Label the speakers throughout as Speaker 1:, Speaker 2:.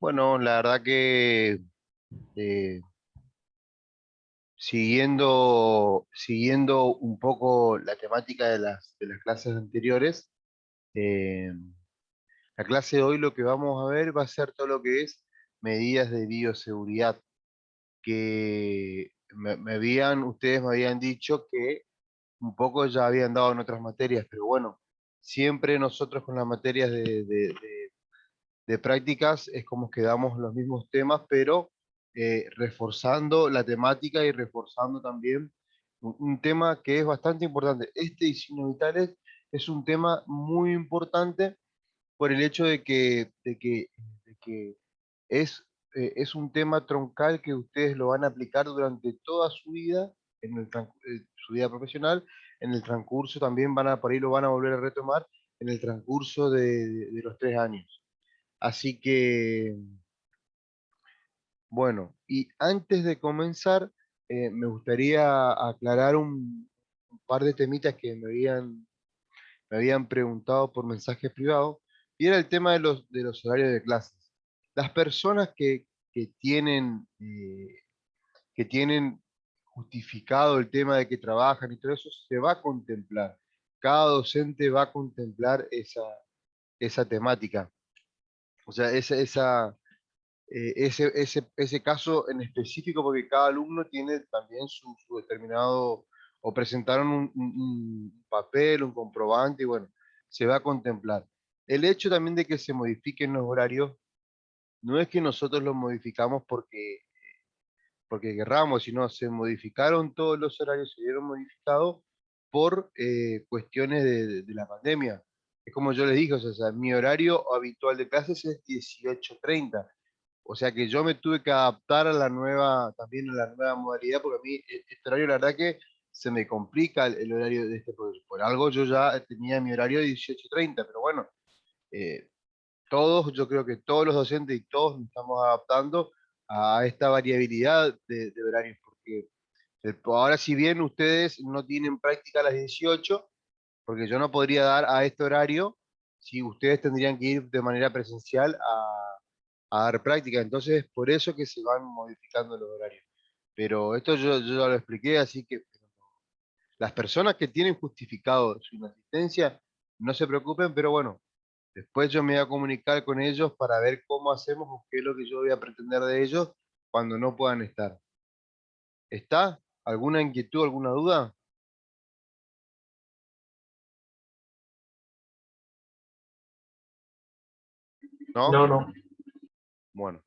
Speaker 1: Bueno, la verdad que eh, siguiendo un poco la temática de las clases anteriores, eh, la clase de hoy lo que vamos a ver va a ser todo lo que es medidas de bioseguridad, que ustedes me habían dicho que un poco ya habían dado en otras materias, pero bueno, siempre nosotros con las materias de prácticas es como que damos los mismos temas, pero reforzando la temática y reforzando también un tema que es bastante importante. Este y signos vitales es un tema muy importante por el hecho de que es un tema troncal que ustedes lo van a aplicar durante toda su vida, su vida profesional, en el transcurso también por ahí lo van a volver a retomar en el transcurso de los 3 años. Así que, bueno, y antes de comenzar, me gustaría aclarar un par de temitas que me habían preguntado por mensajes privados, y era el tema de los horarios de clases. Las personas que tienen justificado el tema de que trabajan y todo eso, se va a contemplar. Cada docente va a contemplar esa temática. O sea, ese caso en específico, porque cada alumno tiene también su determinado, o presentaron un papel, un comprobante, y bueno, se va a contemplar. El hecho también de que se modifiquen los horarios, no es que nosotros los modificamos porque querramos, sino se modificaron todos los horarios, se vieron modificados por cuestiones de la pandemia. Es como yo les dije, o sea, mi horario habitual de clases es 18:30. O sea que yo me tuve que adaptar también a la nueva modalidad, porque a mí este horario, la verdad que se me complica el horario de este profesor. Por algo yo ya tenía mi horario de 18:30, pero bueno, eh, yo creo que todos los docentes y todos nos estamos adaptando a esta variabilidad de horarios, porque ahora si bien ustedes no tienen práctica a las 18, porque yo no podría dar a este horario si ustedes tendrían que ir de manera presencial a dar práctica. Entonces, es por eso que se van modificando los horarios. Pero esto yo ya lo expliqué, así que las personas que tienen justificado su inasistencia, no se preocupen, pero bueno, después yo me voy a comunicar con ellos para ver cómo hacemos o qué es lo que yo voy a pretender de ellos cuando no puedan estar. ¿Está? ¿Alguna inquietud, alguna duda? ¿No?
Speaker 2: No, no.
Speaker 1: Bueno.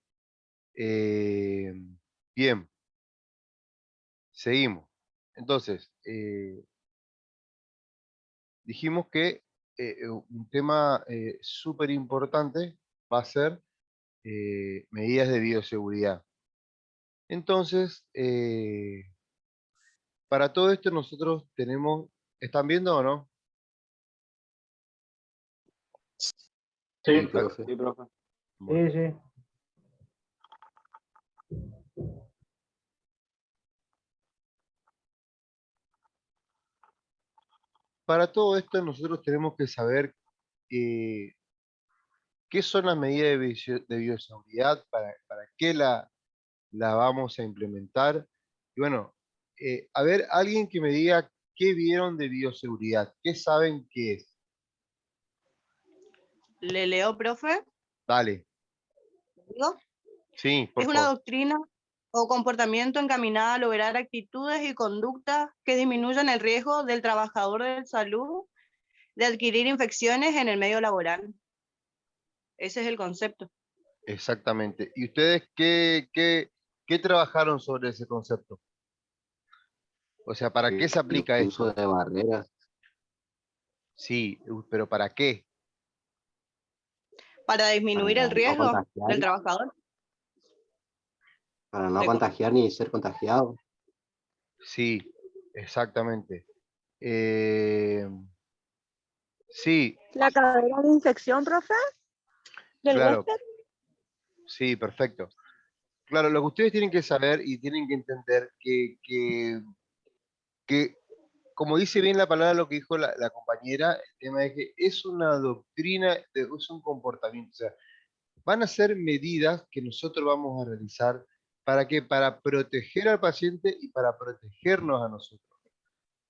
Speaker 1: Eh, bien, seguimos. Entonces, dijimos que un tema súper importante va a ser medidas de bioseguridad. Entonces, para todo esto nosotros tenemos, ¿están viendo o no?
Speaker 2: Sí,
Speaker 3: Sí, profe.
Speaker 4: Sí, profe.
Speaker 1: Bueno,
Speaker 2: sí, sí.
Speaker 1: para todo esto nosotros tenemos que saber eh, qué son las medidas de bioseguridad, para qué la vamos a implementar. Y bueno, a ver, alguien que me diga qué vieron de bioseguridad, qué saben qué es.
Speaker 5: Le leo, profe.
Speaker 1: Dale,
Speaker 5: Digo,
Speaker 1: sí,
Speaker 5: es
Speaker 1: por
Speaker 5: una
Speaker 1: favor.
Speaker 5: doctrina o comportamiento encaminada a lograr actitudes y conductas que disminuyan el riesgo del trabajador de salud de adquirir infecciones en el medio laboral. Ese es el concepto.
Speaker 1: Exactamente. ¿Y ustedes qué trabajaron sobre ese concepto? O sea, ¿para qué se
Speaker 3: El
Speaker 1: aplica
Speaker 3: uso
Speaker 1: esto?
Speaker 3: de barreras
Speaker 1: Sí, pero ¿para qué?
Speaker 5: Para disminuir el
Speaker 3: para no
Speaker 5: riesgo
Speaker 3: contagiar,
Speaker 5: del trabajador.
Speaker 3: para no
Speaker 5: De co-
Speaker 3: contagiar ni ser contagiado.
Speaker 1: Sí, exactamente. Eh, sí,
Speaker 6: La cadena de infección, profe, del
Speaker 1: claro,
Speaker 6: huésped.
Speaker 1: sí, perfecto. Claro, lo que ustedes tienen que saber y tienen que entender que, como dice bien la palabra lo que dijo la compañera, el tema es que es una doctrina, es un comportamiento. O sea, van a ser medidas que nosotros vamos a realizar para que para proteger al paciente y para protegernos a nosotros.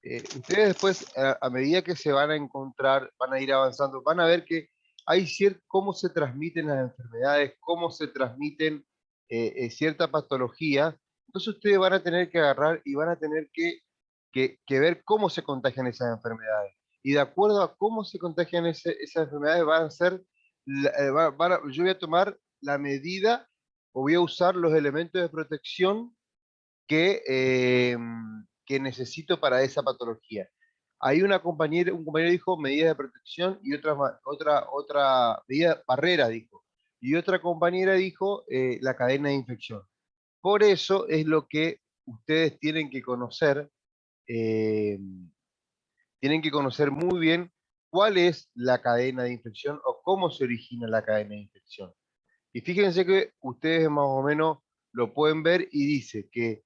Speaker 1: Ustedes después, a medida que se van a encontrar, van a ir avanzando, van a ver que hay cómo se transmiten las enfermedades, cómo se transmiten cierta patología. Entonces ustedes van a tener que agarrar y van a tener que ver cómo se contagian esas enfermedades. Y de acuerdo a cómo se contagian esas enfermedades, van a ser, yo voy a tomar la medida o voy a usar los elementos de protección que necesito para esa patología. Hay un compañero dijo medidas de protección y otra medida, barrera dijo. Y otra compañera dijo la cadena de infección. Por eso es lo que ustedes eh, tienen que conocer muy bien cuál es la cadena de infección o cómo se origina la cadena de infección. Y fíjense que ustedes más o menos lo pueden ver y dice que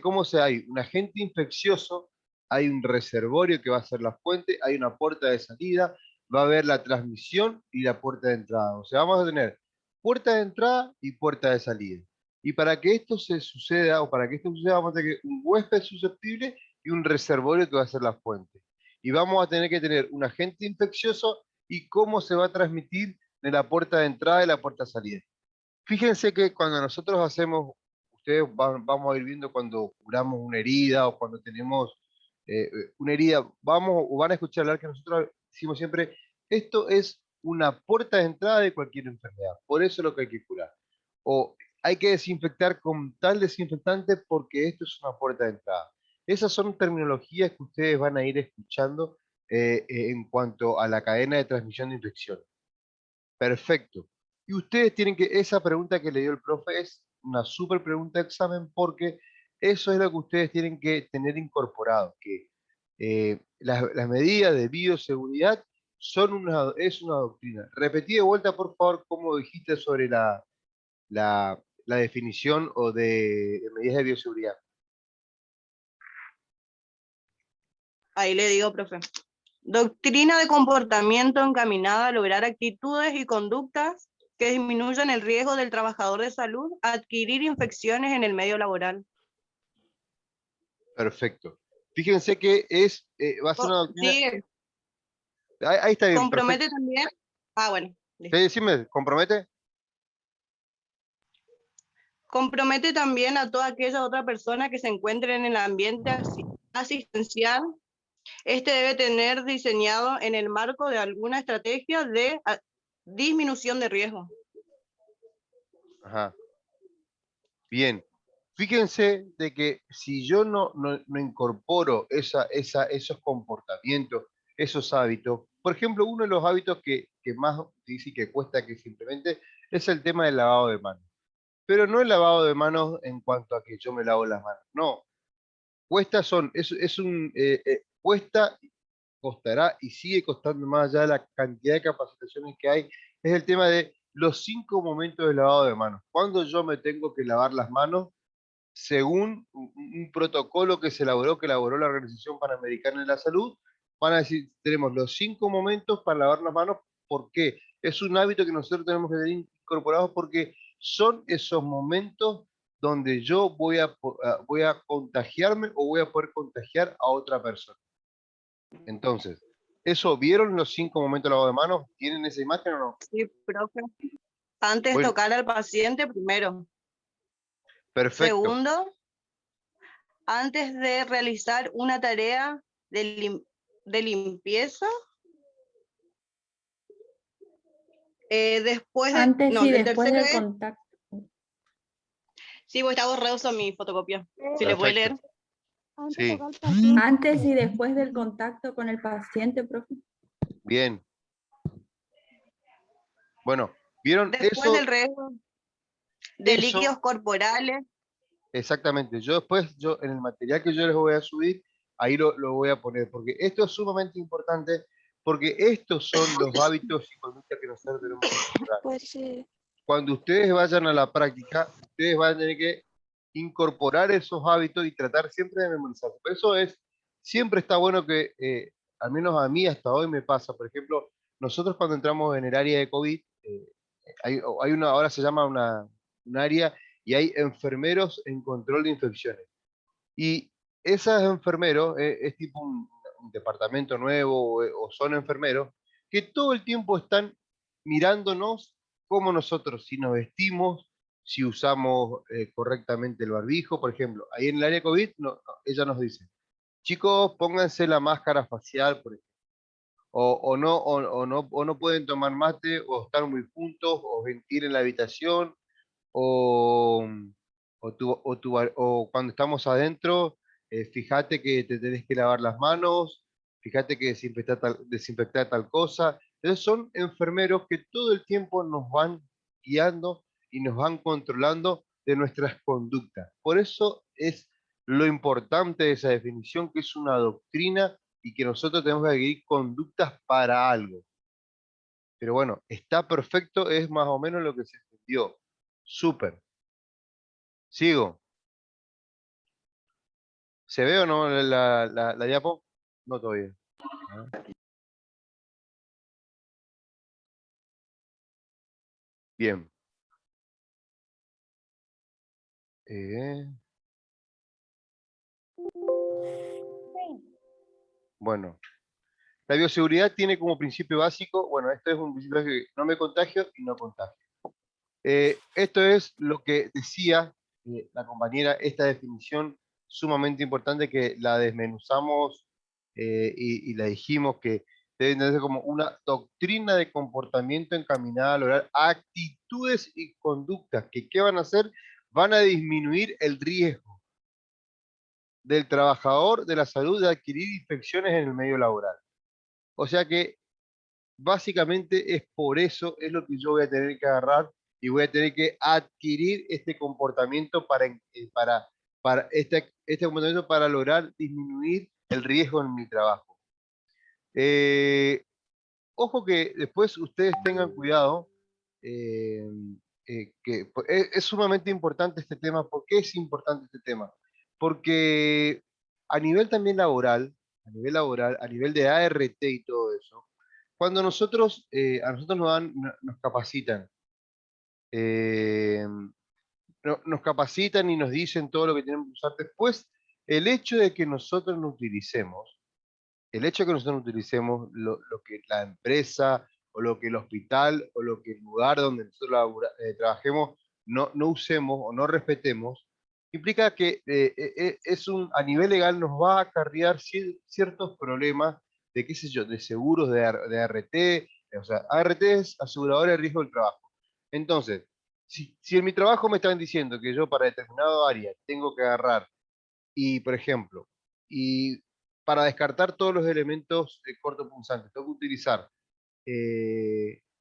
Speaker 1: cómo hay un agente infeccioso, hay un reservorio que va a ser la fuente, hay una puerta de salida, va a haber la transmisión y la puerta de entrada. O sea, vamos a tener puerta de entrada y puerta de salida. Y para que esto suceda, vamos a tener un huésped susceptible y un reservorio que va a ser la fuente. Y vamos a tener que tener un agente infeccioso y cómo se va a transmitir de la puerta de entrada y la puerta de salida. Fíjense que cuando nosotros hacemos, vamos a ir viendo cuando curamos una herida o cuando tenemos una herida, van a escuchar hablar que nosotros decimos siempre, esto es una puerta de entrada de cualquier enfermedad, por eso es lo que hay que curar. O hay que desinfectar con tal desinfectante porque esto es una puerta de entrada. Esas son terminologías que ustedes van a ir escuchando en cuanto a la cadena de transmisión de infecciones. Perfecto. Y ustedes tienen esa pregunta que le dio el profe es una súper pregunta de examen porque eso es lo que ustedes tienen que tener incorporado, que las medidas de bioseguridad es una doctrina. Repetí de vuelta, por favor, cómo dijiste sobre la definición o de medidas de bioseguridad.
Speaker 5: Ahí le digo, profe. Doctrina de comportamiento encaminada a lograr actitudes y conductas que disminuyan el riesgo del trabajador de salud a adquirir infecciones en el medio laboral.
Speaker 1: Perfecto. Fíjense que va a ser una doctrina...
Speaker 5: Sí,
Speaker 1: ahí está bien.
Speaker 5: compromete
Speaker 1: Perfecto.
Speaker 5: también. Ah, bueno.
Speaker 1: Sí, decime, ¿compromete?
Speaker 5: Compromete también a toda aquella otra persona que se encuentre en el ambiente asistencial. Este debe tener diseñado en el marco de alguna estrategia de disminución de riesgo.
Speaker 1: Ajá. Bien. Fíjense de que si yo no incorporo esos comportamientos, esos hábitos, por ejemplo, uno de los hábitos que más dice que cuesta que simplemente es el tema del lavado de manos. Pero no el lavado de manos en cuanto a que yo me lavo las manos, no. Cuesta, costará y sigue costando más allá de la cantidad de capacitaciones que hay, es el tema de los 5 momentos de lavado de manos. Cuando yo me tengo que lavar las manos, según un protocolo que elaboró la Organización Panamericana de la Salud, van a decir, tenemos los 5 momentos para lavar las manos. ¿Por qué? Es un hábito que nosotros tenemos que tener incorporados porque son esos momentos donde yo voy a contagiarme o voy a poder contagiar a otra persona. Entonces, ¿vieron los 5 momentos de lavado de manos? ¿Tienen esa imagen o no?
Speaker 5: Sí, profe. Antes de tocar al paciente, primero.
Speaker 1: Perfecto.
Speaker 5: Segundo, antes de realizar una tarea de limpieza. Después de...
Speaker 2: Antes
Speaker 5: no,
Speaker 2: y
Speaker 5: el
Speaker 2: después
Speaker 5: tercero
Speaker 2: del
Speaker 5: es...
Speaker 2: contacto.
Speaker 5: Sí, pues está borroso mi fotocopia. Si le puede leer.
Speaker 1: Sí.
Speaker 2: Antes y después del contacto con el paciente, profe.
Speaker 1: Bien. Bueno, ¿vieron
Speaker 5: Después
Speaker 1: eso?
Speaker 5: del riesgo de líquidos corporales.
Speaker 1: Exactamente. Yo en el material que yo les voy a subir, ahí lo voy a poner, porque esto es sumamente importante, porque estos son los hábitos y conductas que nosotros tenemos que incorporar.
Speaker 6: Pues sí.
Speaker 1: Cuando ustedes vayan a la práctica, ustedes van a tener que incorporar esos hábitos y tratar siempre de memorizar. Por eso siempre está bueno que, al menos a mí hasta hoy me pasa, por ejemplo, nosotros cuando entramos en el área de COVID, ahora se llama un área, y hay enfermeros en control de infecciones. Y esos enfermeros es tipo un departamento nuevo, o son enfermeros que todo el tiempo están mirándonos cómo nosotros, si nos vestimos, si usamos correctamente el barbijo, por ejemplo. Ahí en el área COVID, ella nos dice, chicos, pónganse la máscara facial, por ejemplo. O no pueden tomar mate, o estar muy juntos, o ventilen la habitación, o, o cuando estamos adentro, fíjate que te tenés que lavar las manos, fíjate que desinfectar tal cosa. Entonces son enfermeros que todo el tiempo nos van guiando y nos van controlando de nuestras conductas. Por eso es lo importante de esa definición, que es una doctrina y que nosotros tenemos que seguir conductas para algo. Pero bueno, está perfecto, es más o menos lo que se entendió. Súper. Sigo. ¿Se ve o no la diapo? No todavía. Bien. Bueno. La bioseguridad tiene como principio básico, bueno, esto es un principio que no me contagio y no contagio. Esto es lo que decía la compañera, esta definición sumamente importante que la desmenuzamos y la dijimos que debe entenderse como una doctrina de comportamiento encaminada a lograr actitudes y conductas que ¿qué van a hacer? Van a disminuir el riesgo del trabajador de la salud de adquirir infecciones en el medio laboral. O sea que básicamente es por eso, es lo que yo voy a tener que agarrar y voy a tener que adquirir este comportamiento para este comportamiento para lograr disminuir el riesgo en mi trabajo. Ojo que después ustedes tengan cuidado, que es sumamente importante este tema. ¿Por qué es importante este tema? Porque a nivel también laboral, a nivel de ART y todo eso, cuando a nosotros nos capacitan, eh, nos capacitan y nos dicen todo lo que tenemos que usar después, el hecho de que nosotros no utilicemos, lo que la empresa, o lo que el hospital, o lo que el lugar donde nosotros trabajemos, no usemos o no respetemos, implica que a nivel legal nos va a acarrear ciertos problemas de, qué sé yo, de seguros de ART, o sea, ART es aseguradora de riesgo del trabajo. Entonces, si en mi trabajo me están diciendo que yo para determinado área tengo que agarrar y, por ejemplo, y para descartar todos los elementos cortopunzantes, tengo que utilizar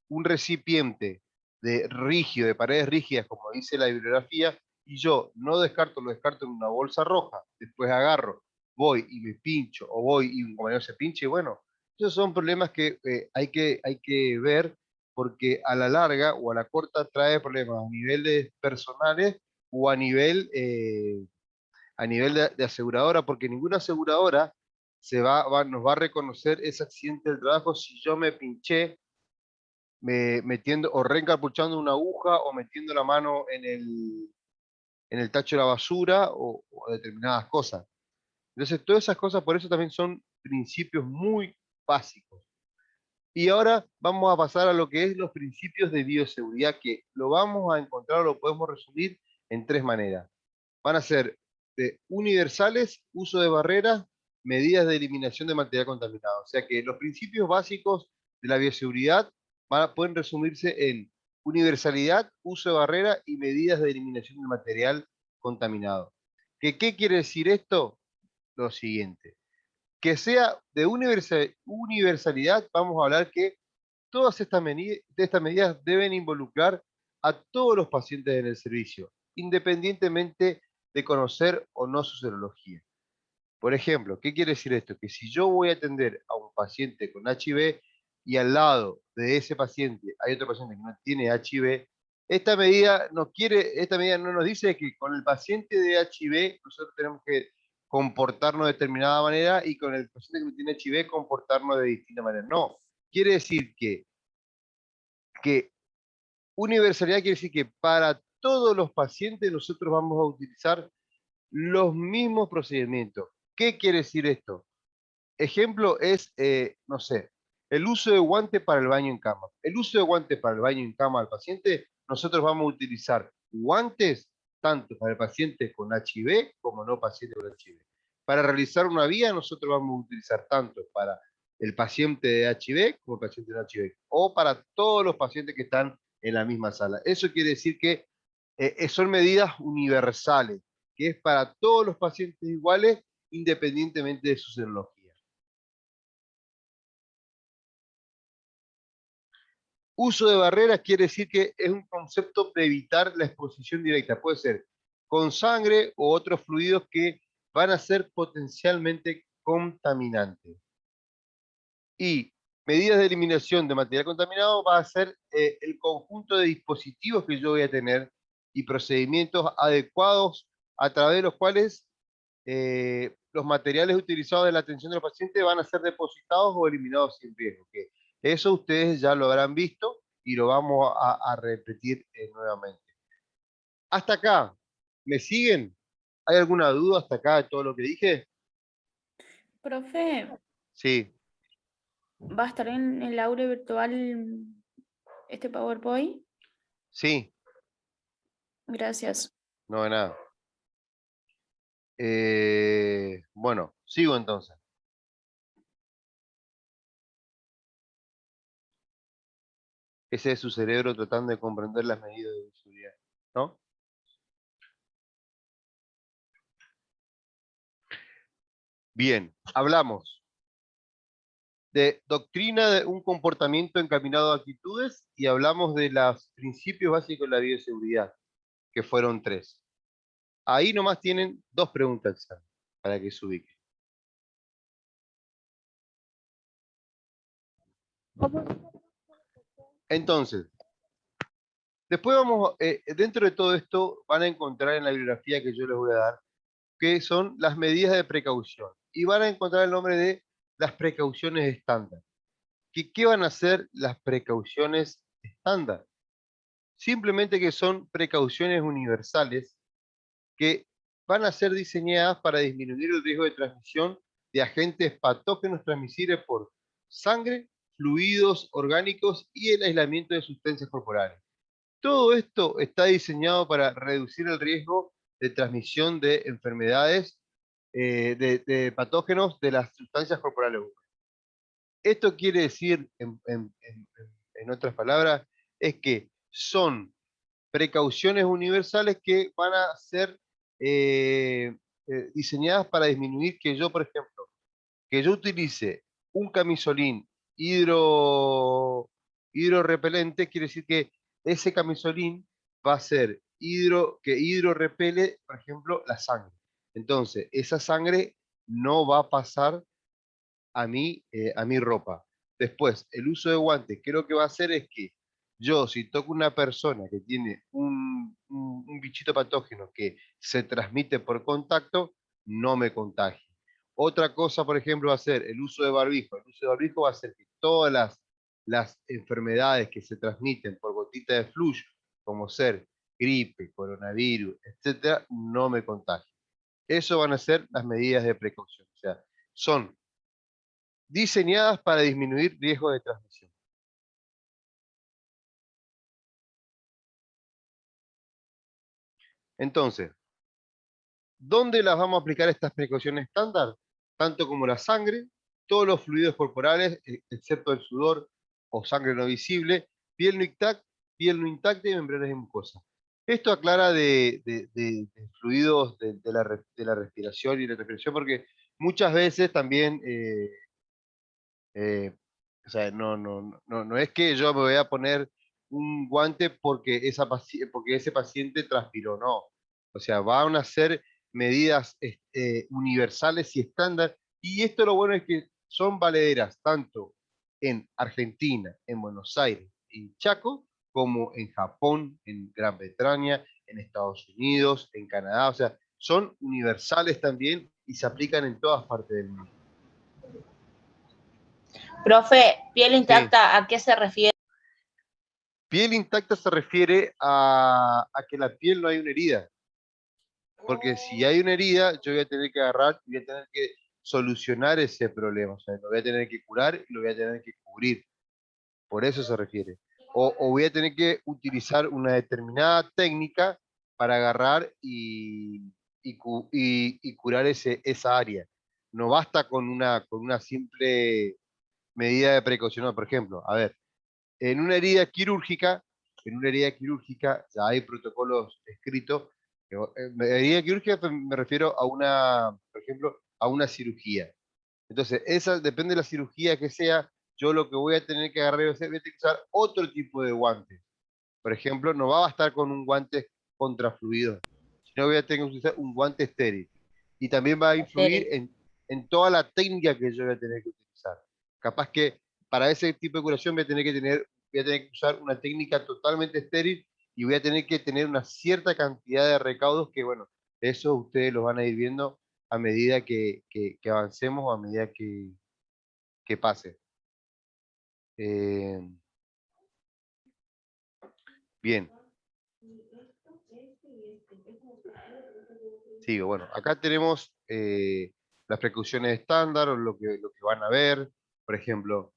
Speaker 1: un recipiente de paredes rígidas, como dice la bibliografía, y yo no descarto, lo descarto en una bolsa roja, después agarro, voy y me pincho, o voy y un compañero se pinche, y bueno, esos son problemas que hay que ver, porque a la larga o a la corta trae problemas a niveles personales o a nivel de aseguradora, porque ninguna aseguradora nos va a reconocer ese accidente del trabajo si yo me pinché metiendo o reencapuchando una aguja o metiendo la mano en el tacho de la basura o determinadas cosas. Entonces, todas esas cosas, por eso también son principios muy básicos. Y ahora vamos a pasar a lo que es los principios de bioseguridad, que lo vamos a encontrar, lo podemos resumir en tres maneras. Van a ser universales, uso de barreras, medidas de eliminación de material contaminado. O sea que los principios básicos de la bioseguridad pueden resumirse en universalidad, uso de barrera y medidas de eliminación de material contaminado. ¿Qué quiere decir esto? Lo siguiente. Que sea de universalidad, vamos a hablar que todas estas medidas deben involucrar a todos los pacientes en el servicio, independientemente de conocer o no su serología. Por ejemplo, ¿qué quiere decir esto? Que si yo voy a atender a un paciente con HIV y al lado de ese paciente hay otro paciente que no tiene HIV, esta medida no nos dice que con el paciente de HIV nosotros tenemos que comportarnos de determinada manera y con el paciente que no tiene HIV comportarnos de distinta manera. No, quiere decir que Universalidad quiere decir que para todos los pacientes nosotros vamos a utilizar los mismos procedimientos. ¿Qué quiere decir esto? Ejemplo es, no sé, el uso de guante para el baño en cama. El uso de guante para el baño en cama al paciente, nosotros vamos a utilizar guantes tanto para el paciente con HIV como no paciente con HIV. Para realizar una vía, nosotros vamos a utilizar tanto para el paciente de HIV como el paciente de HIV, o para todos los pacientes que están en la misma sala. Eso quiere decir que son medidas universales, que es para todos los pacientes iguales, independientemente de su serología. Uso de barreras quiere decir que es un concepto de evitar la exposición directa. Puede ser con sangre o otros fluidos que van a ser potencialmente contaminantes. Y medidas de eliminación de material contaminado va a ser el conjunto de dispositivos que yo voy a tener y procedimientos adecuados a través de los cuales los materiales utilizados en la atención del paciente van a ser depositados o eliminados sin riesgo. Que eso ustedes ya lo habrán visto y lo vamos a repetir nuevamente. Hasta acá, ¿me siguen? ¿Hay alguna duda hasta acá de todo lo que dije?
Speaker 2: Profe,
Speaker 1: Sí.
Speaker 2: ¿va a estar en el aula virtual este PowerPoint?
Speaker 1: Sí.
Speaker 2: Gracias.
Speaker 1: No, de nada. Bueno, sigo entonces. Ese es su cerebro tratando de comprender las medidas de seguridad, ¿no? Bien, hablamos de doctrina de un comportamiento encaminado a actitudes y hablamos de los principios básicos de la bioseguridad, que fueron 3. Ahí nomás tienen 2 preguntas para que se ubiquen. Entonces, después vamos, dentro de todo esto van a encontrar en la bibliografía que yo les voy a dar, que son las medidas de precaución. Y van a encontrar el nombre de las precauciones estándar. ¿Qué van a ser las precauciones estándar? Simplemente que son precauciones universales que van a ser diseñadas para disminuir el riesgo de transmisión de agentes patógenos transmisibles por sangre, fluidos orgánicos y el aislamiento de sustancias corporales. Todo esto está diseñado para reducir el riesgo de transmisión de enfermedades, de patógenos de las sustancias corporales humanas. Esto quiere decir, en otras palabras, es que son precauciones universales que van a ser diseñadas para disminuir que yo, por ejemplo, que yo utilice un camisolín hidrorrepelente, quiere decir que ese camisolín va a ser que hidrorrepele, por ejemplo, la sangre. Entonces, esa sangre no va a pasar a mi ropa. Después, el uso de guantes, ¿qué es lo que va a hacer? Es que yo, si toco una persona que tiene un bichito patógeno que se transmite por contacto, no me contagie. Otra cosa, por ejemplo, va a ser el uso de barbijo. El uso de barbijo va a hacer que todas las enfermedades que se transmiten por gotita de flujo, como ser gripe, coronavirus, etcétera, no me contagien. Eso van a ser las medidas de precaución. O sea, son diseñadas para disminuir riesgo de transmisión. Entonces, ¿dónde las vamos a aplicar estas precauciones estándar? Tanto como la sangre, todos los fluidos corporales, excepto el sudor o sangre no visible, piel no intacta y membranas de mucosa. Esto aclara de fluidos de la respiración y la respiración, porque muchas veces también o sea, no es que yo me voy a poner un guante porque ese paciente transpiró, no. O sea, van a ser medidas universales y estándar. Y esto lo bueno es que son valederas tanto en Argentina, en Buenos Aires, en Chaco, como en Japón, en Gran Bretaña, en Estados Unidos, en Canadá. O sea, son universales también y se aplican en todas partes del mundo.
Speaker 4: Profe, piel
Speaker 1: Sí.
Speaker 4: intacta, ¿a qué se refiere?
Speaker 1: Piel intacta se refiere a que la piel no hay una herida. Porque si hay una herida, yo voy a tener que agarrar y voy a tener que solucionar ese problema. O sea, lo voy a tener que curar y lo voy a tener que cubrir. Por eso se refiere. O voy a tener que utilizar una determinada técnica para agarrar y curar esa área. No basta con una simple medida de precaución. No, por ejemplo, a ver, en una herida quirúrgica ya hay protocolos escritos. Herida quirúrgica me refiero a una, por ejemplo, a una cirugía. Entonces, esa depende de la cirugía que sea, yo lo que voy a tener que agarrar, voy a tener que usar otro tipo de guantes. Por ejemplo, no va a bastar con un guante contra fluidos, sino voy a tener que usar un guante estéril. Y también va a influir en toda la técnica que yo voy a tener que utilizar. Capaz que para ese tipo de curación voy a tener que usar una técnica totalmente estéril y voy a tener que tener una cierta cantidad de recaudos que, bueno, eso ustedes los van a ir viendo a medida que avancemos o a medida que pase. Bien. Sigo. Bueno, acá tenemos las precauciones estándar, o lo que van a ver. Por ejemplo,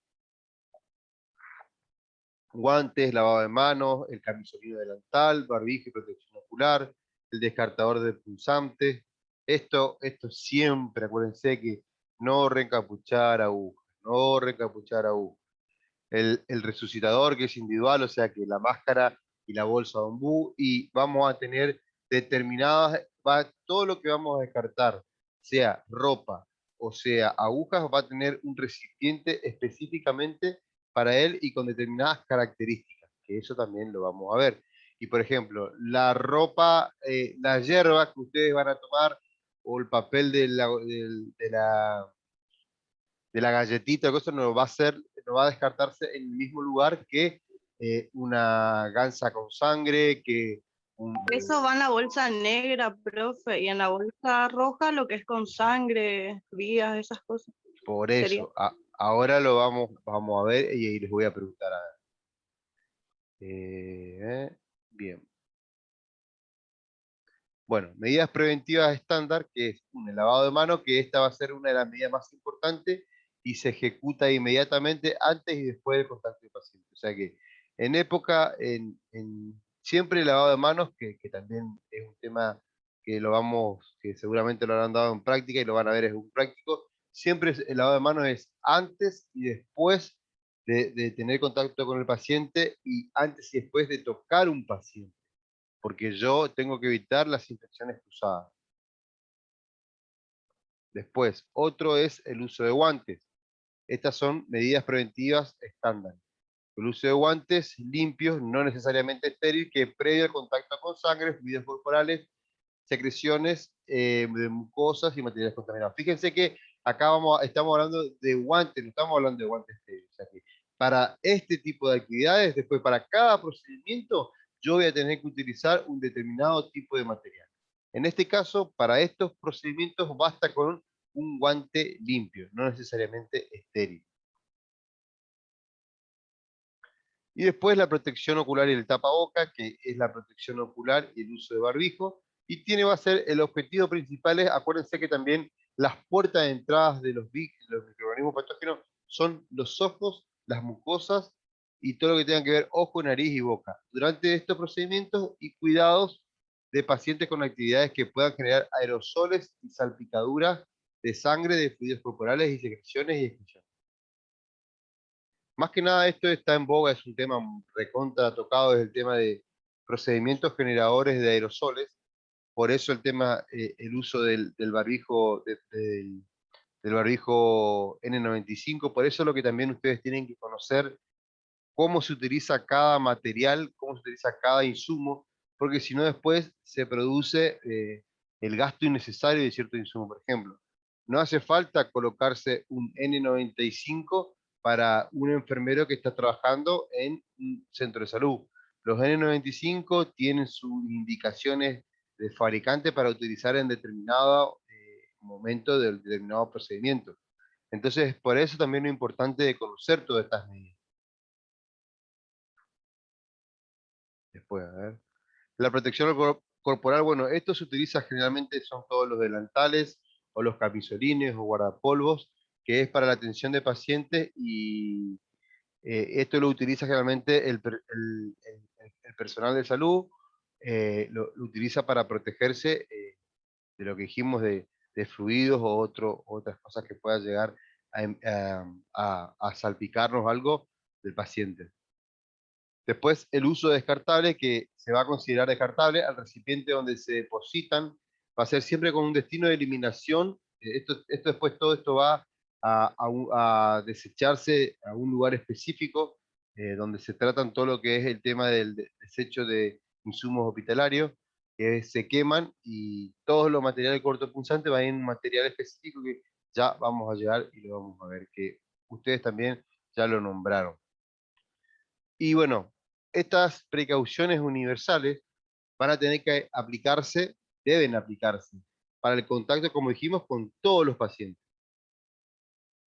Speaker 1: guantes, lavado de manos, el camisolino delantal, barbijo y protección ocular, el descartador de pulsantes. Esto siempre, acuérdense que no reencapuchar agujas, no reencapuchar agujas. El resucitador, que es individual, o sea que la máscara y la bolsa de ombú, y vamos a tener determinadas, todo lo que vamos a descartar, sea ropa o sea agujas, va a tener un recipiente específicamente para él y con determinadas características, que eso también lo vamos a ver. Y por ejemplo, la ropa, la hierba que ustedes van a tomar, o el papel de la galletita, cosa no va a ser, no va a descartarse en el mismo lugar que una gansa con sangre, que
Speaker 5: Eso va en la bolsa negra, profe, y en la bolsa roja lo que es con sangre, vías, esas cosas.
Speaker 1: por
Speaker 5: Sería.
Speaker 1: eso. Ahora lo vamos a ver y ahí les voy a preguntar. Bien. Bueno, medidas preventivas estándar, que es el lavado de manos, que esta va a ser una de las medidas más importantes y se ejecuta inmediatamente antes y después del contacto del paciente. O sea que en época, siempre el lavado de manos, que también es un tema que seguramente lo habrán dado en práctica y lo van a ver, es un práctico, siempre el lavado de manos es antes y después de tener contacto con el paciente y antes y después de tocar un paciente, porque yo tengo que evitar las infecciones cruzadas. Después, otro es el uso de guantes. Estas son medidas preventivas estándar. El uso de guantes limpios, no necesariamente estéril, que previo al contacto con sangre, fluidos corporales, secreciones de mucosas y materiales contaminados. Fíjense que acá estamos hablando de guantes, no estamos hablando de guantes estériles. O sea que para este tipo de actividades, después para cada procedimiento, yo voy a tener que utilizar un determinado tipo de material. En este caso, para estos procedimientos basta con un guante limpio, no necesariamente estéril. Y después la protección ocular y el tapaboca, que es la protección ocular y el uso de barbijo. Y va a ser el objetivo principal, acuérdense que también las puertas de entrada de los microorganismos patógenos son los ojos, las mucosas y todo lo que tenga que ver ojo, nariz y boca. Durante estos procedimientos y cuidados de pacientes con actividades que puedan generar aerosoles y salpicaduras de sangre, de fluidos corporales y secreciones y excreciones. Más que nada esto está en boga, es un tema recontra tocado, es el tema de procedimientos generadores de aerosoles, por eso el tema, el uso del barbijo, del barbijo N95, por eso es lo que también ustedes tienen que conocer cómo se utiliza cada material, cómo se utiliza cada insumo, porque si no después se produce el gasto innecesario de cierto insumo. Por ejemplo, no hace falta colocarse un N95 para un enfermero que está trabajando en un centro de salud. Los N95 tienen sus indicaciones de fabricante para utilizar en determinado momento del determinado procedimiento. Entonces, por eso también es importante de conocer todas estas medidas. Después, a ver. La protección corporal, bueno, esto se utiliza generalmente, son todos los delantales o los camisolines o guardapolvos, que es para la atención de pacientes y esto lo utiliza generalmente el personal de salud, lo utiliza para protegerse de lo que dijimos de fluidos o otras cosas que pueda llegar a salpicarnos algo del paciente. Después, el uso descartable, que se va a considerar descartable al recipiente donde se depositan, va a ser siempre con un destino de eliminación. Esto después, todo esto va a desecharse a un lugar específico, donde se tratan todo lo que es el tema del desecho de insumos hospitalarios, que se queman y todos los materiales cortopunzantes van en un material específico que ya vamos a llegar y lo vamos a ver, que ustedes también ya lo nombraron. Y bueno, estas precauciones universales van a tener que aplicarse, deben aplicarse, para el contacto, como dijimos, con todos los pacientes.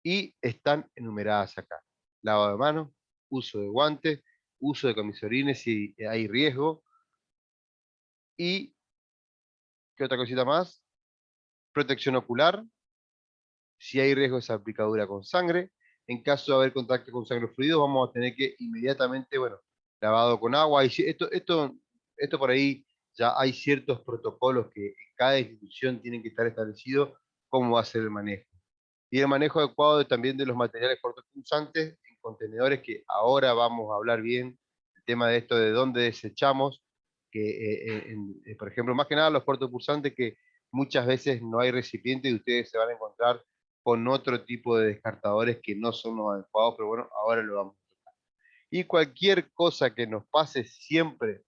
Speaker 1: Y están enumeradas acá. Lavado de manos, uso de guantes, uso de camisolines si hay riesgo. Y, ¿qué otra cosita más? Protección ocular, si hay riesgo de salpicadura con sangre. En caso de haber contacto con sangre fluido, vamos a tener que inmediatamente, bueno, lavado con agua. Y esto por ahí ya hay ciertos protocolos que en cada institución tienen que estar establecidos cómo va a ser el manejo. Y el manejo adecuado también de los materiales cortopunzantes en contenedores, que ahora vamos a hablar bien el tema de esto de dónde desechamos, que por ejemplo, más que nada los cortopunzantes, que muchas veces no hay recipiente y ustedes se van a encontrar con otro tipo de descartadores que no son los adecuados, pero bueno, ahora lo vamos a tocar. Y cualquier cosa que nos pase siempre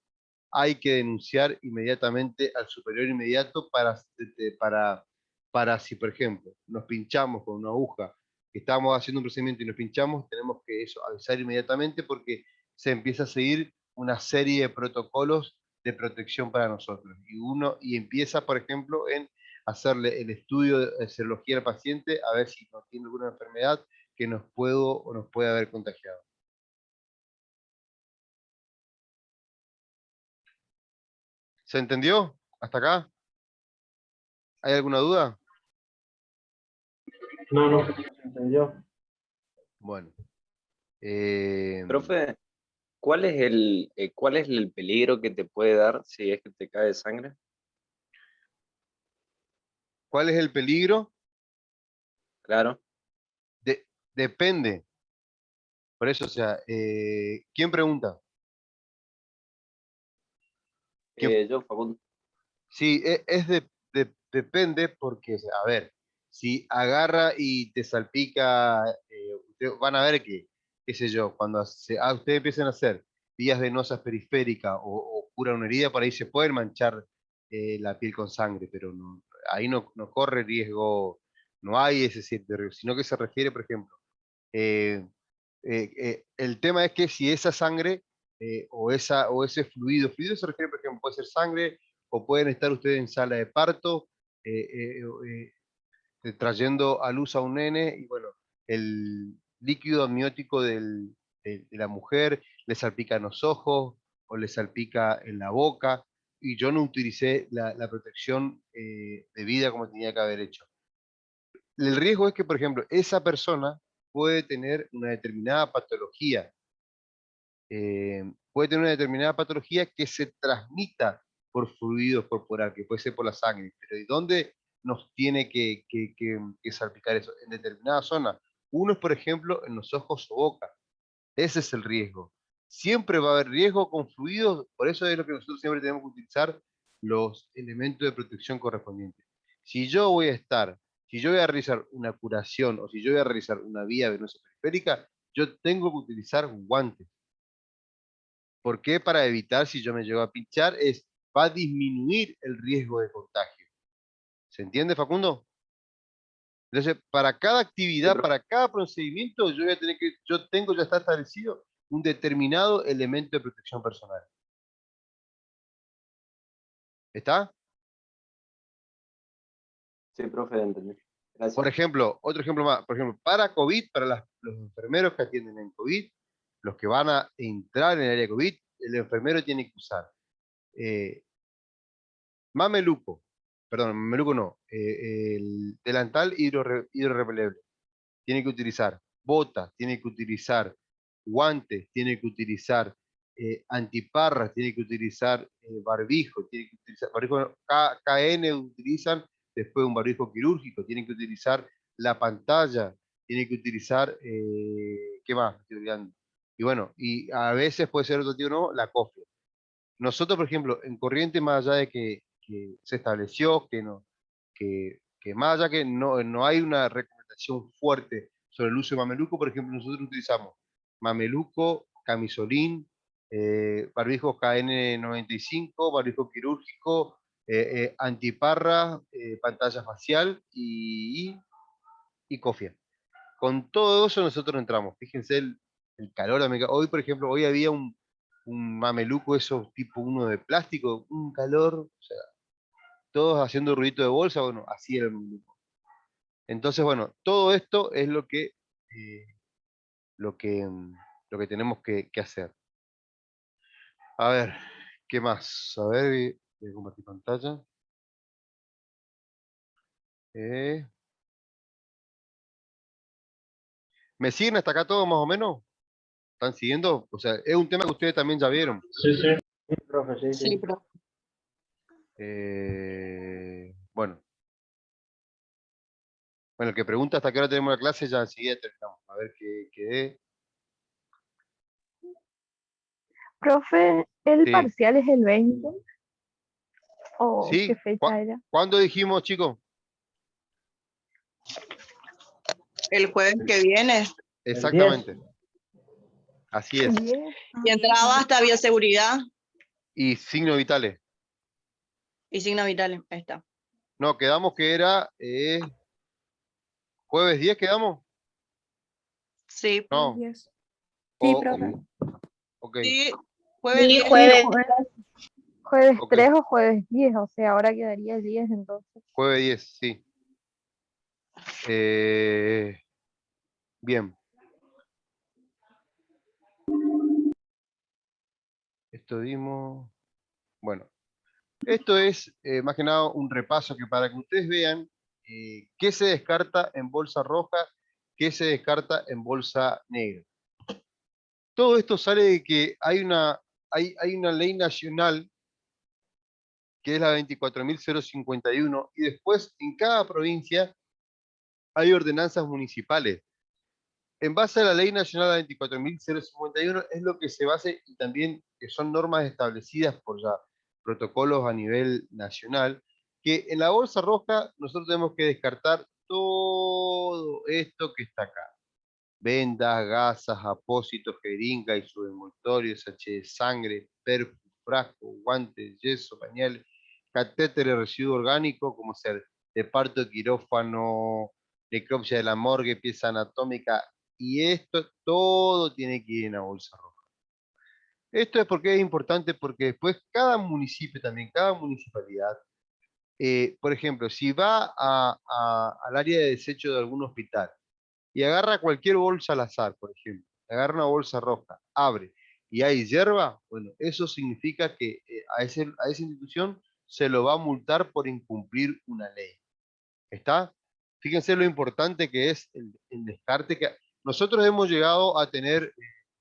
Speaker 1: hay que denunciar inmediatamente al superior inmediato para si, por ejemplo, nos pinchamos con una aguja, que estamos haciendo un procedimiento y nos pinchamos, tenemos que avisar inmediatamente porque se empieza a seguir una serie de protocolos de protección para nosotros. Y empieza, por ejemplo, en hacerle el estudio de serología al paciente a ver si no tiene alguna enfermedad que nos puede haber contagiado. ¿Se entendió? ¿Hasta acá? ¿Hay alguna duda?
Speaker 4: No, se entendió.
Speaker 1: Bueno.
Speaker 7: Profe, ¿cuál es el peligro que te puede dar si es que te cae sangre?
Speaker 1: ¿Cuál es el peligro?
Speaker 7: Claro.
Speaker 1: Depende. Por eso, o sea, ¿quién pregunta?
Speaker 7: Yo, Facundo.
Speaker 1: Sí, depende porque, o sea, a ver, si agarra y te salpica, ustedes van a ver que, qué sé yo, cuando ustedes empiecen a hacer vías venosas periféricas o cura una herida, por ahí se pueden manchar la piel con sangre, pero ahí no corre riesgo, no hay ese cierto riesgo, sino que se refiere, por ejemplo, el tema es que si esa sangre o ese fluido se refiere, por ejemplo, puede ser sangre o pueden estar ustedes en sala de parto trayendo a luz a un nene y bueno, el líquido amniótico de la mujer le salpica en los ojos o le salpica en la boca y yo no utilicé la protección debida como tenía que haber hecho. El riesgo es que, por ejemplo, esa persona puede tener una determinada patología, que se transmita por fluidos corporales, que puede ser por la sangre, pero ¿y dónde nos tiene que salpicar eso? En determinada zona. Uno es, por ejemplo, en los ojos o boca. Ese es el riesgo. Siempre va a haber riesgo con fluidos, por eso es lo que nosotros siempre tenemos que utilizar los elementos de protección correspondientes. Si yo voy a realizar una curación o si yo voy a realizar una vía venosa periférica, yo tengo que utilizar guantes. ¿Por qué? Para evitar, si yo me llego a pinchar, va a disminuir el riesgo de contagio. ¿Se entiende, Facundo? Entonces, para cada actividad, para cada procedimiento, yo tengo ya está establecido un determinado elemento de protección personal. ¿Está?
Speaker 7: Sí, profe, entendí. Gracias.
Speaker 1: Por ejemplo, otro ejemplo más, por ejemplo, para COVID, para los enfermeros que atienden en COVID, los que van a entrar en el área de COVID, el enfermero tiene que usar mameluco, perdón, mameluco no, el delantal hidrorrepelable, tiene que utilizar botas, tiene que utilizar guantes, tiene que utilizar antiparras, tiene que utilizar barbijo, tiene que utilizar barbijo KN utilizan, después un barbijo quirúrgico, tiene que utilizar la pantalla, tiene que utilizar, ¿qué más? Estoy olvidando. Y bueno, y a veces puede ser otro tipo, no, la cofia. Nosotros, por ejemplo, en Corrientes, más allá de que se estableció que más allá que no hay una recomendación fuerte sobre el uso de mameluco, por ejemplo, nosotros utilizamos mameluco, camisolín, barbijo KN95, barbijo quirúrgico, antiparra, pantalla facial y cofia. Con todo eso nosotros entramos. Fíjense el calor de América. Hoy, por ejemplo, hoy había un mameluco, esos tipo uno de plástico, un calor, o sea, todos haciendo ruidito de bolsa, bueno, así era el mameluco. Entonces, bueno, todo esto es eh, lo que, lo que tenemos que hacer. A ver, ¿qué más? A ver, voy a compartir pantalla. ¿Me siguen hasta acá todos más o menos? ¿Están siguiendo? O sea, es un tema que ustedes también ya vieron.
Speaker 4: Sí, sí.
Speaker 8: Sí, profe, sí,
Speaker 5: Sí,
Speaker 8: sí.
Speaker 5: profe.
Speaker 1: Bueno. Bueno, el que pregunta hasta qué hora tenemos la clase, ya enseguida terminamos. A ver qué.
Speaker 6: Profe, ¿el
Speaker 1: Sí.
Speaker 6: parcial es el 20? ¿O
Speaker 1: ¿Sí?
Speaker 6: qué fecha era?
Speaker 1: ¿Cuándo dijimos, chicos?
Speaker 5: El jueves que viene.
Speaker 1: Exactamente. Así es.
Speaker 6: 10.
Speaker 5: Y entraba hasta bioseguridad
Speaker 1: Y signos vitales.
Speaker 5: y signos vitales. Ahí está.
Speaker 1: No, quedamos que era jueves 10, ¿quedamos?
Speaker 5: Sí.
Speaker 1: No.
Speaker 2: Sí,
Speaker 1: O-
Speaker 2: profe.
Speaker 1: ok.
Speaker 5: Sí, jueves
Speaker 6: Sí,
Speaker 5: 10.
Speaker 6: jueves
Speaker 1: Ok.
Speaker 6: 3 o jueves 10, o sea, ahora quedaría 10 entonces.
Speaker 1: Jueves 10, sí. Bien. Esto dimos. Bueno. Esto es más que nada un repaso que para que ustedes vean qué se descarta en bolsa roja, qué se descarta en bolsa negra. Todo esto sale de que hay una ley nacional que es la 24.051 y después en cada provincia hay ordenanzas municipales. En base a la ley nacional 24.051 es lo que se base y también que son normas establecidas por ya protocolos a nivel nacional, que en la bolsa roja nosotros tenemos que descartar todo esto que está acá. Vendas, gasas, apósitos, jeringa y sus envoltorios, sachet de sangre, perfum, frasco, guantes, yeso, pañales, catéteres, residuo orgánico, como ser de parto, quirófano, necropsia de la morgue, pieza anatómica, y esto todo tiene que ir en la bolsa roja. Esto es porque es importante porque después cada municipio también, cada municipalidad, por ejemplo, si va al área de desecho de algún hospital y agarra cualquier bolsa al azar, por ejemplo, agarra una bolsa roja, abre y hay hierba, bueno, eso significa que a esa institución se lo va a multar por incumplir una ley. ¿Está? Fíjense lo importante que es el descarte que nosotros hemos llegado a tener,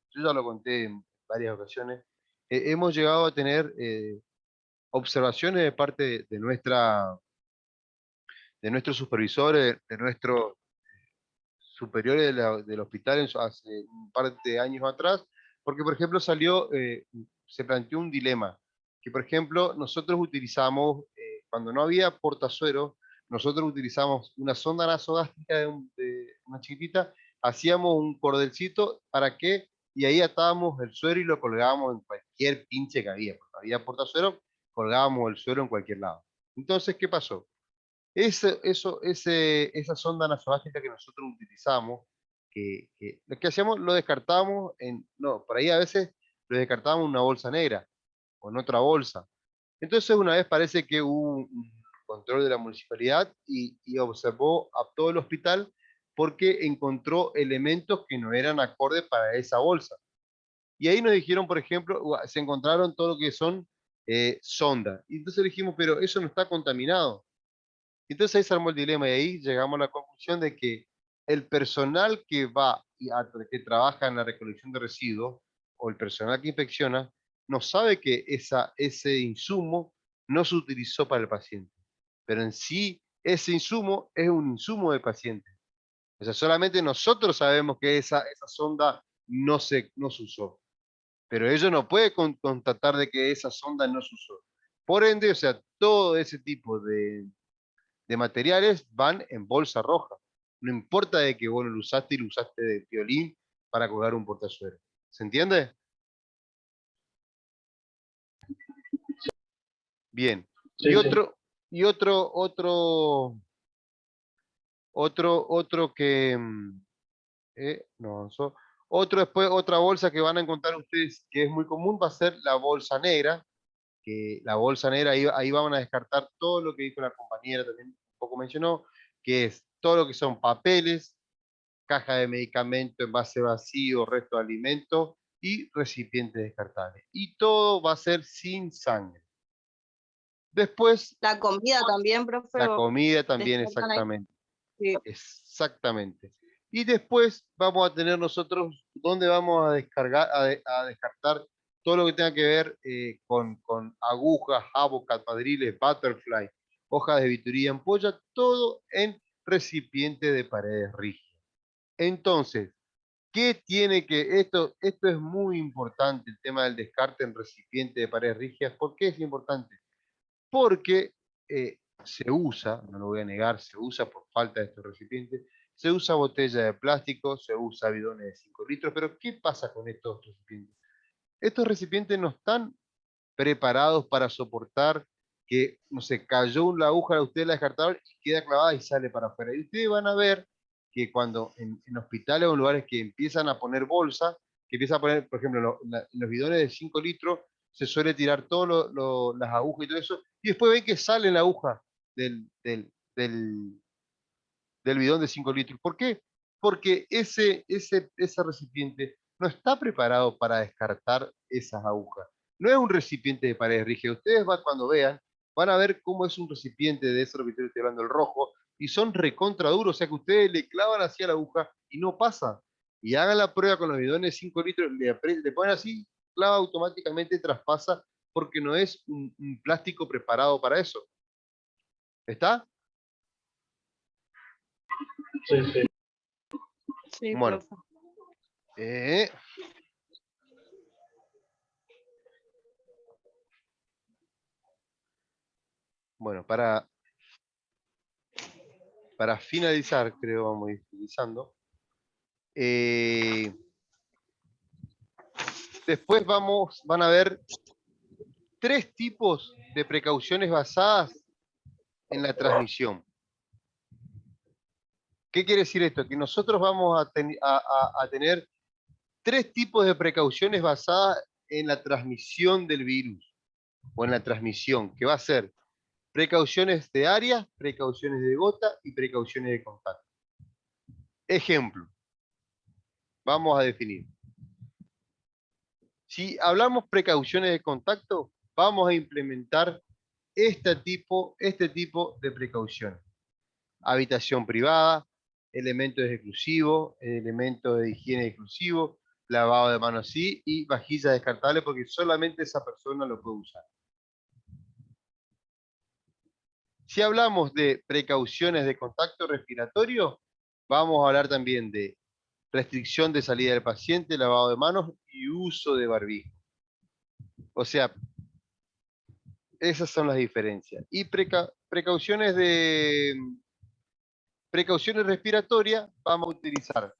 Speaker 1: yo ya lo conté en varias ocasiones, hemos llegado a tener observaciones de parte de nuestros supervisores, de nuestros superiores del hospital hace un par de años atrás, porque por ejemplo se planteó un dilema, que por ejemplo nosotros utilizamos, cuando no había portazuero, nosotros utilizamos una sonda nasogástrica de una chiquitita, hacíamos un cordelcito, ¿para qué? Y ahí atábamos el suero y lo colgábamos en cualquier pinche que había, porque había portazuero, colgábamos el suero en cualquier lado. Entonces, ¿qué pasó? Esa sonda nasogástrica que nosotros utilizamos, lo que hacíamos, lo descartábamos no, por ahí a veces lo descartábamos en una bolsa negra o en otra bolsa. Entonces una vez parece que hubo un control de la municipalidad y observó a todo el hospital porque encontró elementos que no eran acordes para esa bolsa. Y ahí nos dijeron, por ejemplo, se encontraron todo lo que son sondas. Y entonces dijimos, pero eso no está contaminado. Entonces ahí se armó el dilema y ahí llegamos a la conclusión de que el personal que que trabaja en la recolección de residuos o el personal que inspecciona no sabe que ese insumo no se utilizó para el paciente, pero en sí ese insumo es un insumo del paciente. O sea, solamente nosotros sabemos que esa sonda no se usó, pero ellos no pueden constatar de que esa sonda no se usó. Por ende, o sea, todo ese tipo de materiales van en bolsa roja. No importa de que vos lo usaste y lo usaste de violín para colgar un portazuelo. ¿Se entiende? Bien.
Speaker 4: Sí,
Speaker 1: Y
Speaker 4: sí.
Speaker 1: otro que no avanzó. Otra bolsa que van a encontrar ustedes que es muy común va a ser la bolsa negra, que la bolsa negra ahí van a descartar todo lo que dijo la compañera, también un poco mencionó, que es todo lo que son papeles, caja de medicamento, envase vacío, resto de alimentos y recipientes descartables. Y todo va a ser sin sangre. Después,
Speaker 5: La comida también, profe.
Speaker 1: la comida también,
Speaker 5: descartan ahí.
Speaker 1: exactamente.
Speaker 5: Sí.
Speaker 1: Exactamente. Y después vamos a tener nosotros, ¿dónde vamos a descargar, a descartar todo lo que tenga que ver con agujas, Avocat, madriles, butterfly, hojas de bituría, ampolla, todo en recipiente de paredes rígidas. Entonces, ¿qué tiene que, esto es muy importante, el tema del descarte en recipiente de paredes rígidas? ¿Por qué es importante? Porque se usa, no lo voy a negar, se usa por falta de estos recipientes, se usa botella de plástico, se usa bidones de 5 litros, pero ¿qué pasa con estos recipientes? Estos recipientes no están preparados para soportar que, no sé, cayó la aguja, usted la descartaron y queda clavada y sale para afuera. Y ustedes van a ver que cuando en hospitales o lugares que empiezan a poner bolsa, que empiezan a poner, por ejemplo, los bidones de 5 litros, se suele tirar todas las agujas y todo eso, y después ven que sale la aguja del bidón de 5 litros. ¿Por qué? Porque ese recipiente no está preparado para descartar esas agujas. No es un recipiente de paredes rígidas. Ustedes cuando vean, van a ver cómo es un recipiente de ese recipiente, estoy hablando el rojo, y son recontra duros, o sea que ustedes le clavan así a la aguja y no pasa. Y hagan la prueba con los bidones de 5 litros, le ponen así, clava automáticamente, traspasa, porque no es un plástico preparado para eso. ¿Está?
Speaker 4: Sí, sí.
Speaker 5: Sí,
Speaker 1: Bueno.
Speaker 5: profe.
Speaker 1: Bueno, para finalizar, creo vamos a ir finalizando. Después van a ver 3 tipos de precauciones basadas en la transmisión. ¿Qué quiere decir esto? Que nosotros vamos a tener 3 tipos de precauciones basadas en la transmisión del virus, o en la transmisión, que va a ser precauciones de área, precauciones de gota y precauciones de contacto. Ejemplo, vamos a definir. Si hablamos precauciones de contacto, vamos a implementar este tipo de precauciones. Habitación privada, elementos exclusivos, elementos de higiene exclusivos, lavado de manos sí, y vajillas descartables porque solamente esa persona lo puede usar. Si hablamos de precauciones de contacto respiratorio, vamos a hablar también de restricción de salida del paciente, lavado de manos y uso de barbijo. O sea, esas son las diferencias. Y precauciones respiratorias, vamos a utilizar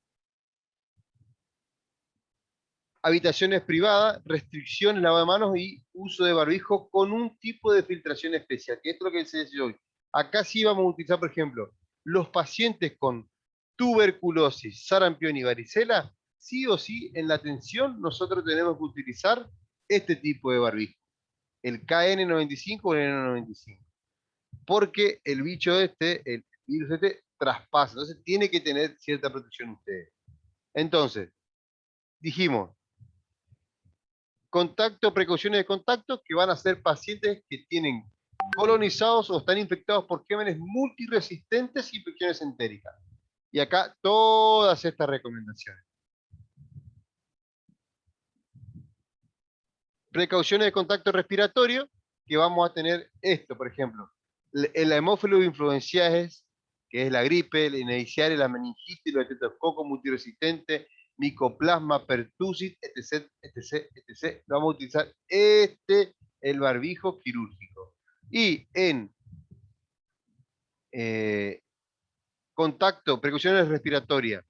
Speaker 1: habitaciones privadas, restricciones, lavado de manos y uso de barbijo con un tipo de filtración especial, que esto es lo que se dice hoy. Acá sí vamos a utilizar, por ejemplo, los pacientes con tuberculosis, sarampión y varicela, sí o sí en la atención nosotros tenemos que utilizar este tipo de barbijo, el KN95 o el N95, porque el bicho el virus traspasa, entonces tiene que tener cierta protección ustedes. Entonces, dijimos, contacto, precauciones de contacto, que van a ser pacientes que tienen colonizados o están infectados por gérmenes multiresistentes y infecciones entéricas. Y acá todas estas recomendaciones. Precauciones de contacto respiratorio, que vamos a tener esto, por ejemplo, el Haemophilus influenzae, que es la gripe, el inicial, la meningitis, los estreptococos multiresistentes, Mycoplasma pertussis, etc, etc, etc. Vamos a utilizar el barbijo quirúrgico. Y en contacto, precauciones respiratorias,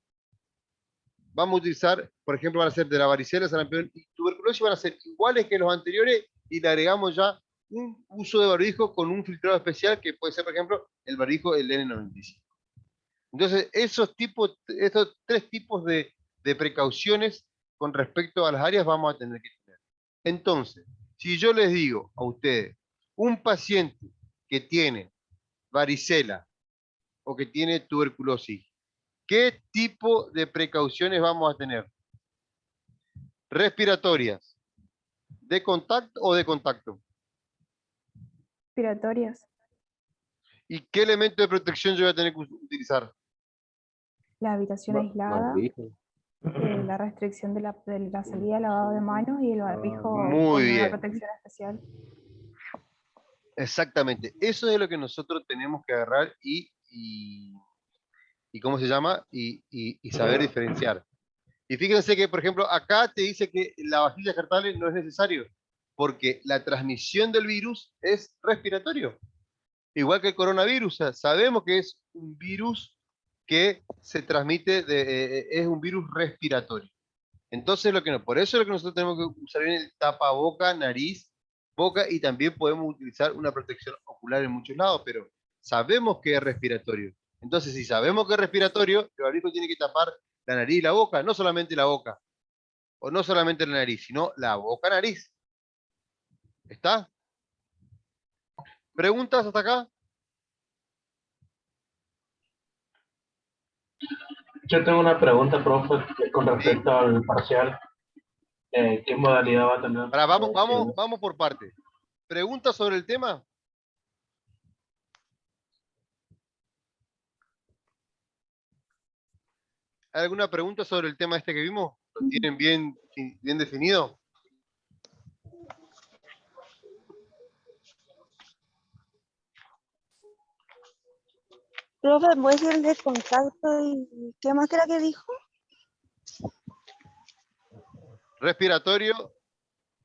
Speaker 1: vamos a utilizar, por ejemplo, van a ser de la varicela, sarampión y tuberculosis, van a ser iguales que los anteriores y le agregamos ya un uso de barbijo con un filtrado especial que puede ser, por ejemplo, el barbijo el N95. Entonces, estos tres tipos de precauciones con respecto a las áreas vamos a tener que tener. Entonces, si yo les digo a ustedes, un paciente que tiene varicela o que tiene tuberculosis, ¿qué tipo de precauciones vamos a tener? ¿Respiratorias? ¿De contacto o de contacto?
Speaker 4: Respiratorias.
Speaker 1: ¿Y qué elemento de protección yo voy a tener que utilizar?
Speaker 4: La habitación aislada,
Speaker 3: Barbijo.
Speaker 4: la restricción de la salida, lavado de manos y el barbijo
Speaker 1: Muy
Speaker 4: con una
Speaker 1: bien.
Speaker 4: protección especial.
Speaker 1: Exactamente. Eso es lo que nosotros tenemos que agarrar y ¿cómo se llama? Y saber diferenciar. Y fíjense que, por ejemplo, acá te dice que la vajilla descartable no es necesario, porque la transmisión del virus es respiratorio. Igual que el coronavirus, o sea, sabemos que es un virus que se transmite, es un virus respiratorio. Entonces, por eso es lo que nosotros tenemos que usar bien el tapaboca, nariz, boca, y también podemos utilizar una protección ocular en muchos lados, pero sabemos que es respiratorio. Entonces, si sabemos que es respiratorio, el barbijo tiene que tapar la nariz y la boca, no solamente la boca, o no solamente la nariz, sino la boca-nariz. ¿Está? ¿Preguntas hasta acá?
Speaker 8: Yo tengo una pregunta, profe, con respecto al parcial. ¿Qué modalidad va a tener?
Speaker 1: Ahora, vamos por parte. ¿Preguntas sobre el tema? ¿Hay alguna pregunta sobre el tema este que vimos? ¿Lo tienen bien definido?
Speaker 6: Profe, ¿puede ser el de contacto y qué más era que dijo?
Speaker 1: Respiratorio,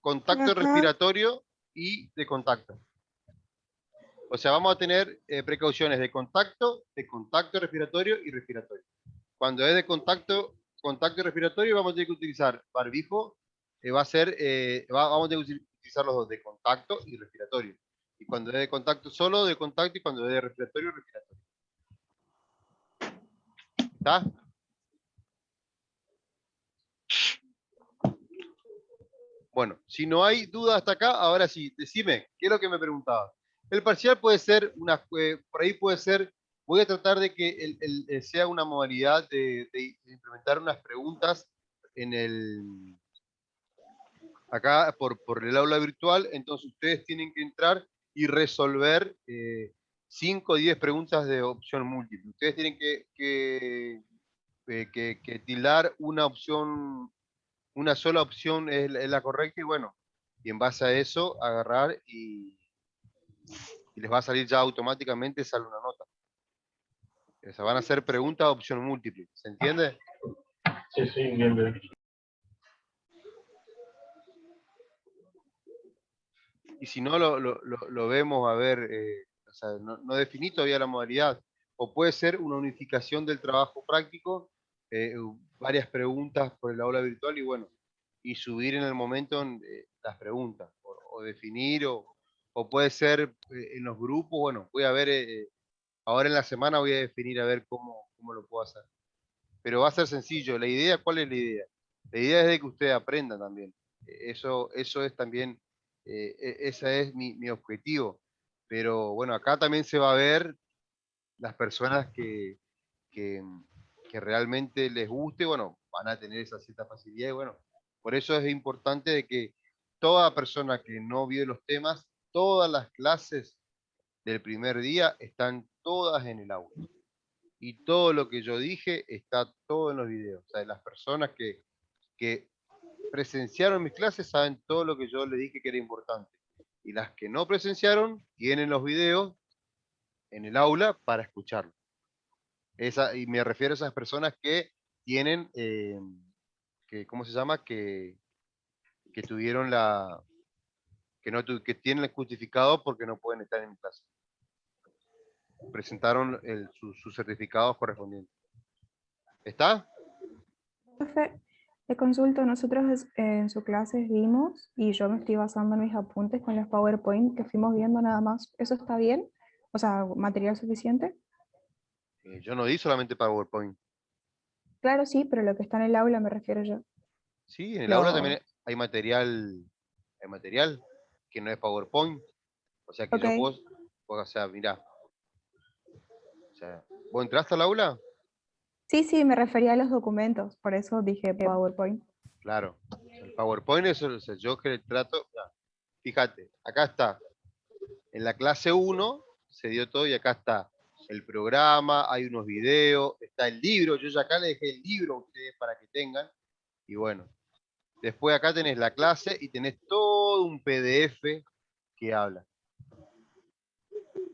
Speaker 1: contacto
Speaker 6: Ajá.
Speaker 1: respiratorio y de contacto. O sea, vamos a tener precauciones de contacto respiratorio y respiratorio. Cuando es de contacto respiratorio, vamos a tener que utilizar barbijo, vamos a tener que utilizar los dos, de contacto y respiratorio. Y cuando es de contacto solo, de contacto, y cuando es de respiratorio, respiratorio. ¿Está? Bueno, si no hay duda hasta acá, ahora sí, decime, ¿qué es lo que me preguntabas? El parcial puede ser, por ahí puede ser, voy a tratar de que sea una modalidad de implementar unas preguntas acá por el aula virtual, entonces ustedes tienen que entrar y resolver 5 o 10 preguntas de opción múltiple. Ustedes tienen que tildar una opción, una sola opción es la correcta, y bueno, y en base a eso agarrar y les va a salir ya automáticamente, sale una nota. O sea, van a ser preguntas de opción múltiple, ¿se entiende?
Speaker 8: Sí, sí, bien, bien.
Speaker 1: Y si no, lo vemos, a ver, o sea, no definí todavía la modalidad, o puede ser una unificación del trabajo práctico, varias preguntas por el aula virtual, y bueno, y subir en el momento las preguntas, o definir, o puede ser en los grupos, bueno, voy a ver, ahora en la semana voy a definir a ver cómo lo puedo hacer. Pero va a ser sencillo. La idea, ¿cuál es la idea? La idea es de que ustedes aprendan también. Eso es también, ese es mi objetivo. Pero bueno, acá también se va a ver las personas que realmente les guste, bueno, van a tener esa cierta facilidad, y bueno, por eso es importante de que toda persona que no vio los temas, todas las clases del primer día están todas en el aula. Y todo lo que yo dije está todo en los videos. O sea, las personas que presenciaron mis clases saben todo lo que yo les dije que era importante. Y las que no presenciaron tienen los videos en el aula para escucharlo. Y me refiero a esas personas que tienen, ¿cómo se llama? Que tuvieron que tienen el justificado porque no pueden estar en mi clase. Presentaron sus certificados correspondientes. ¿Está?
Speaker 4: Profe, le consulto, nosotros en su clase vimos, y yo me estoy basando en mis apuntes con los PowerPoint que fuimos viendo nada más. ¿Eso está bien? O sea, ¿material suficiente?
Speaker 1: Yo no di solamente PowerPoint.
Speaker 4: Claro, sí, pero lo que está en el aula me refiero yo.
Speaker 1: Sí, en el aula también hay material que no es PowerPoint. O sea que
Speaker 4: Ok.
Speaker 1: yo puedo, o sea, mirá. O sea, ¿vos entraste al aula?
Speaker 4: Sí, me refería a los documentos, por eso dije PowerPoint.
Speaker 1: Claro. O sea, el PowerPoint es yo que trato. Fíjate, acá está. En la clase 1 se dio todo y acá está el programa, hay unos videos, está el libro. Yo ya acá les dejé el libro a ustedes para que tengan. Y bueno, después acá tenés la clase y tenés todo un PDF que habla.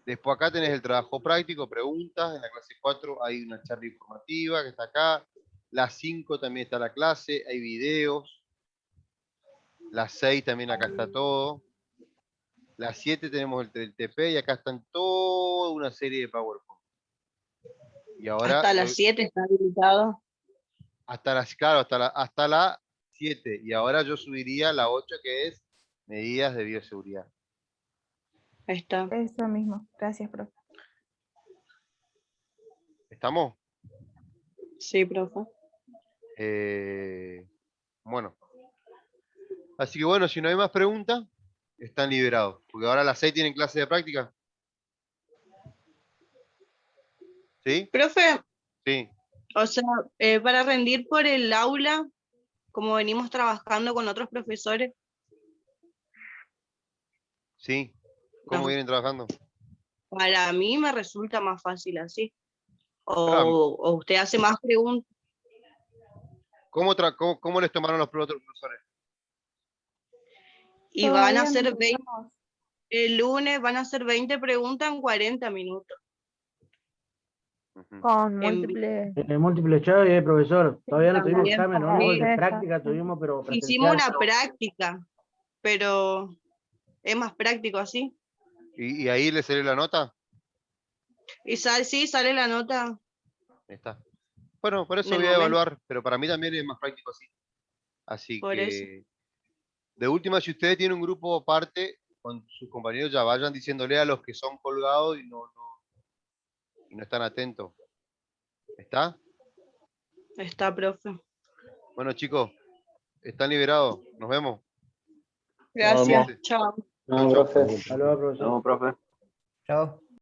Speaker 1: Después acá tenés el trabajo práctico, preguntas. En la clase 4 hay una charla informativa que está acá. La 5 también está la clase, hay videos. La 6 también acá está todo. La 7 tenemos el TP y acá están toda una serie de PowerPoint. Y ahora
Speaker 5: Hasta las 7 está habilitado.
Speaker 1: hasta la 7. Y ahora yo subiría la 8 que es medidas de bioseguridad.
Speaker 5: Ahí está.
Speaker 4: Eso mismo. Gracias, profe.
Speaker 1: ¿Estamos?
Speaker 5: Sí, profe.
Speaker 1: Bueno. Así que bueno, si no hay más preguntas, están liberados. Porque ahora a las 6 tienen clase de práctica. ¿Sí?
Speaker 5: Profe,
Speaker 1: Sí.
Speaker 5: o sea, para rendir por el aula, como venimos trabajando con otros profesores,
Speaker 1: Sí. ¿Cómo
Speaker 5: no,
Speaker 1: vienen trabajando?
Speaker 5: para mí me resulta más fácil así.
Speaker 1: Claro,
Speaker 5: O usted hace más preguntas
Speaker 1: ¿Cómo les tomaron los otros profesores?
Speaker 5: y van a
Speaker 4: Todavía no
Speaker 5: hacer 20,
Speaker 4: tenemos.
Speaker 5: el lunes van a hacer 20 preguntas en 40 minutos.
Speaker 1: Ujú.
Speaker 6: Con
Speaker 5: En
Speaker 6: múltiples.
Speaker 9: Múltiple choice, profesor. Todavía no tuvimos
Speaker 5: También.
Speaker 9: examen, lo único que
Speaker 5: Sí.
Speaker 9: de práctica tuvimos, pero
Speaker 5: Hicimos
Speaker 9: presencial.
Speaker 5: una práctica, pero es más práctico así.
Speaker 1: ¿Y ahí les salió la nota?
Speaker 5: Y sí, sale la nota
Speaker 1: Ahí está. Bueno, por
Speaker 5: en
Speaker 1: eso
Speaker 5: el
Speaker 1: voy a
Speaker 5: momento.
Speaker 1: evaluar, pero para mí también es más práctico así. Así
Speaker 5: Por eso.
Speaker 1: que, de última, si ustedes tienen un grupo aparte, con sus compañeros ya vayan diciéndole a los que son colgados y no están atentos. ¿Está?
Speaker 5: Está, profe.
Speaker 1: Bueno, chicos, están liberados. Nos vemos.
Speaker 5: Gracias.
Speaker 1: Cuídense.
Speaker 5: Chao.
Speaker 3: No,
Speaker 1: Chau.
Speaker 3: profe.
Speaker 9: Hasta luego, profesor.
Speaker 7: No, profe.
Speaker 10: Chao.